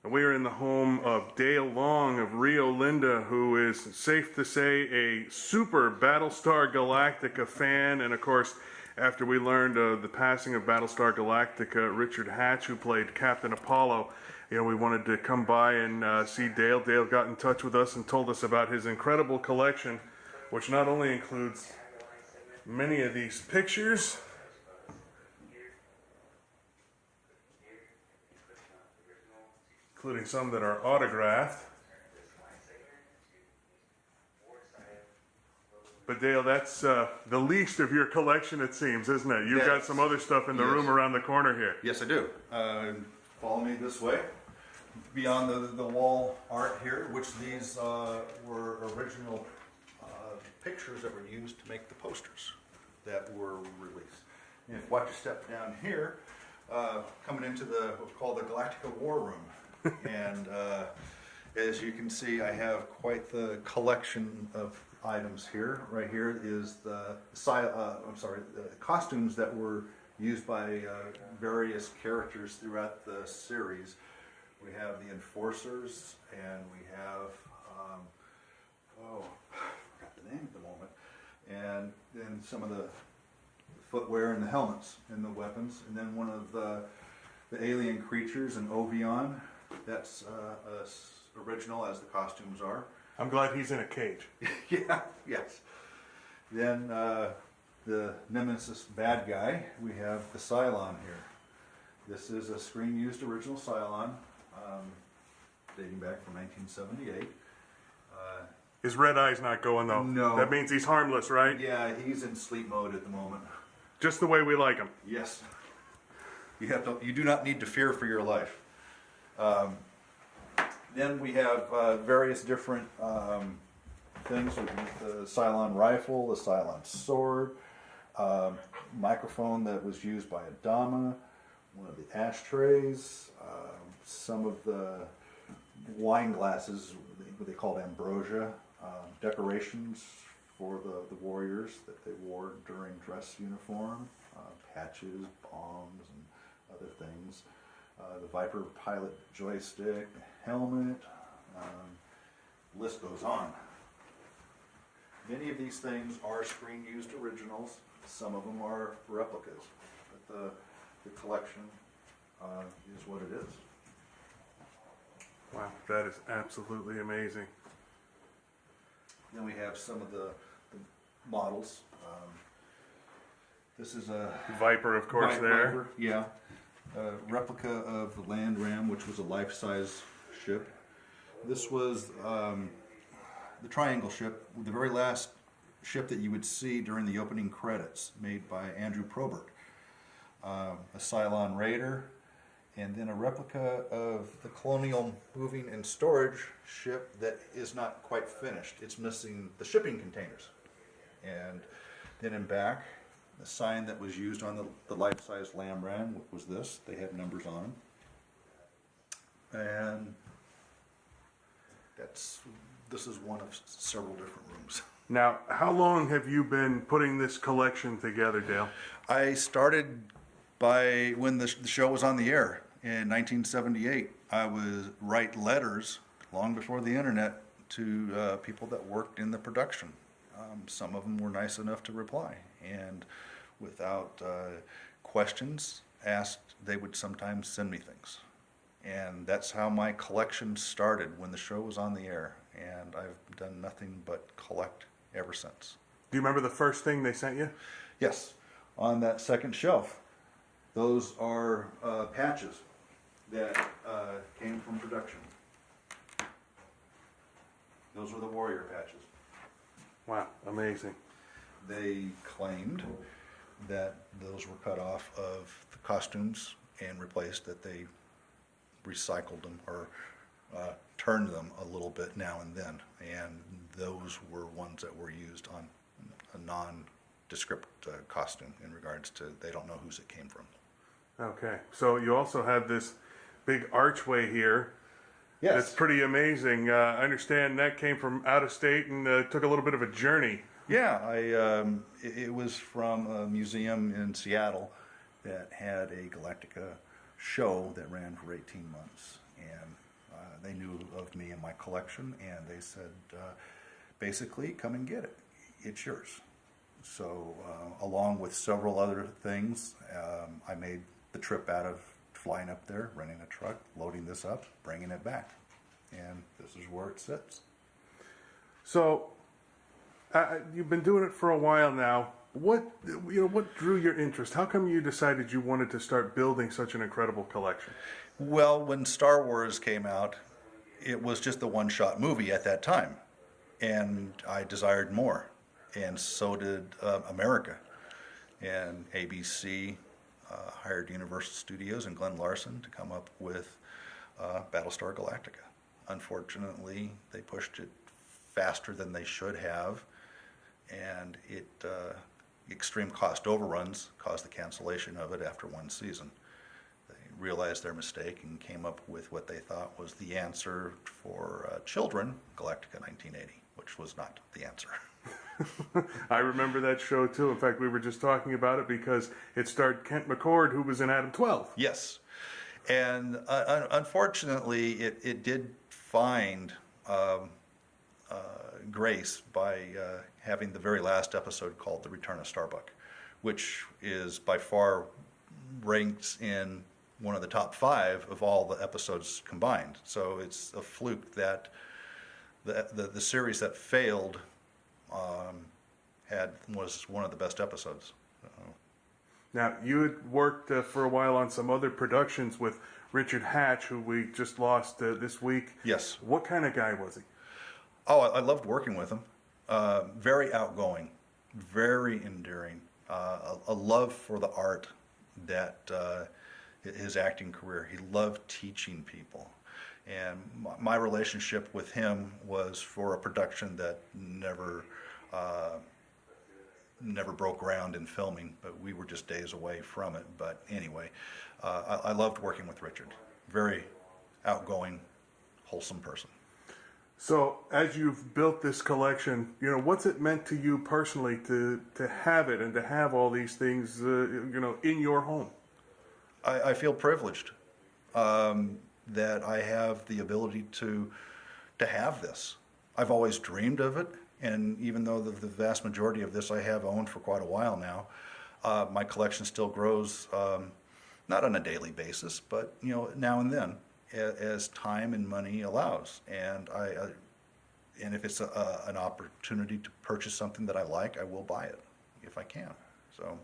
We are in the home of Dale Long of Rio Linda, who is, safe to say, a super Battlestar Galactica fan. And of course, after we learned of the passing of Battlestar Galactica, Richard Hatch, who played Captain Apollo, we wanted to come by and see Dale. Dale got in touch with us and told us about his incredible collection, which not only includes many of these pictures, including some that are autographed. But Dale, that's the least of your collection, it seems, isn't it? You've got some other stuff in the room around the corner here. Yes, I do. Follow me this way. Beyond the wall art here, which these were original pictures that were used to make the posters that were released. And if you watch a step down here, coming into what's called the Galactica War Room. And as you can see, I have quite the collection of items here. Right here is the costumes that were used by various characters throughout the series. We have the Enforcers, and we have, I forgot the name at the moment, and then some of the footwear and the helmets and the weapons, and then one of the alien creatures, an Ovion. That's original as the costumes are. I'm glad he's in a cage. Yeah, yes. Then the Nemesis bad guy, we have the Cylon here. This is a screen-used original Cylon, dating back from 1978. His red eye's not going though. No. That means he's harmless, right? Yeah, he's in sleep mode at the moment. Just the way we like him. Yes. You do not need to fear for your life. Then we have various different things with the Cylon rifle, the Cylon sword, microphone that was used by Adama, one of the ashtrays, some of the wine glasses, what they called ambrosia, decorations for the warriors that they wore during dress uniform, patches, bombs, and other things. The Viper pilot joystick, helmet, list goes on. Many of these things are screen-used originals. Some of them are replicas. But the collection is what it is. Wow, that is absolutely amazing. Then we have some of the models. This is a Viper, of course, there. Viper, yeah. A replica of the Land Ram, which was a life-size ship. This was the Triangle ship, the very last ship that you would see during the opening credits, made by Andrew Probert. A Cylon Raider, and then a replica of the Colonial Moving and Storage ship that is not quite finished. It's missing the shipping containers. And then in back, the sign that was used on the life-size Lam Ram was this. They had numbers on them. And this is one of several different rooms. Now, how long have you been putting this collection together, Dale? I started when the show was on the air in 1978. I would write letters long before the internet to people that worked in the production. Some of them were nice enough to reply, and without questions asked, they would sometimes send me things. And that's how my collection started when the show was on the air, and I've done nothing but collect ever since. Do you remember the first thing they sent you? Yes, on that second shelf. Those are patches that came from production. Those were the warrior patches. Wow, amazing. They claimed that those were cut off of the costumes and replaced, that they recycled them or turned them a little bit now and then, and those were ones that were used on a nondescript costume in regards to they don't know whose it came from. Okay, so you also have this big archway here. Yes. It's pretty amazing. I understand that came from out of state and took a little bit of a journey. Yeah, it was from a museum in Seattle that had a Galactica show that ran for 18 months. And They knew of me and my collection, and they said, basically, come and get it. It's yours. So, along with several other things, I made the trip out of flying up there, renting a truck, loading this up, bringing it back. And this is where it sits. So, you've been doing it for a while now. What drew your interest? How come you decided you wanted to start building such an incredible collection? Well, when Star Wars came out, it was just a one-shot movie at that time, and I desired more, and so did America. And ABC hired Universal Studios and Glenn Larson to come up with Battlestar Galactica. Unfortunately, they pushed it faster than they should have, and extreme cost overruns caused the cancellation of it after one season. They realized their mistake and came up with what they thought was the answer for children, Galactica 1980, which was not the answer. I remember that show too. In fact, we were just talking about it because it starred Kent McCord, who was in Adam 12. Yes. And unfortunately, it did find grace by having the very last episode called The Return of Starbuck, which is by far ranked in one of the top 5 of all the episodes combined. So it's a fluke that the series that failed was one of the best episodes. Now, you had worked for a while on some other productions with Richard Hatch, who we just lost this week. Yes. What kind of guy was he? Oh, I loved working with him. Very outgoing, very endearing, a love for the art that his acting career. He loved teaching people. And my relationship with him was for a production that never broke ground in filming, but we were just days away from it. But anyway, I loved working with Richard. Very outgoing, wholesome person. So, as you've built this collection, what's it meant to you personally to have it and to have all these things, in your home? I feel privileged that I have the ability to have this. I've always dreamed of it, and even though the vast majority of this I have owned for quite a while now, my collection still grows, not on a daily basis, but now and then, as time and money allows. And and if it's an opportunity to purchase something that I like, I will buy it if I can. So,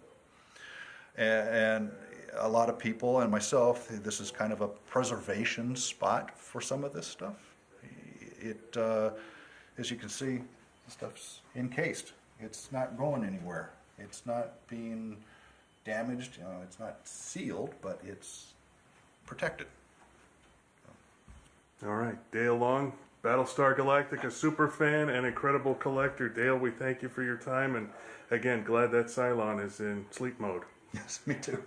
and a lot of people and myself, this is kind of a preservation spot for some of this stuff. It, as you can see, the stuff's encased. It's not going anywhere. It's not being damaged. It's not sealed, but it's protected. All right, Dale Long, Battlestar Galactica super fan and incredible collector. Dale, we thank you for your time, and again, glad that Cylon is in sleep mode. Yes, me too.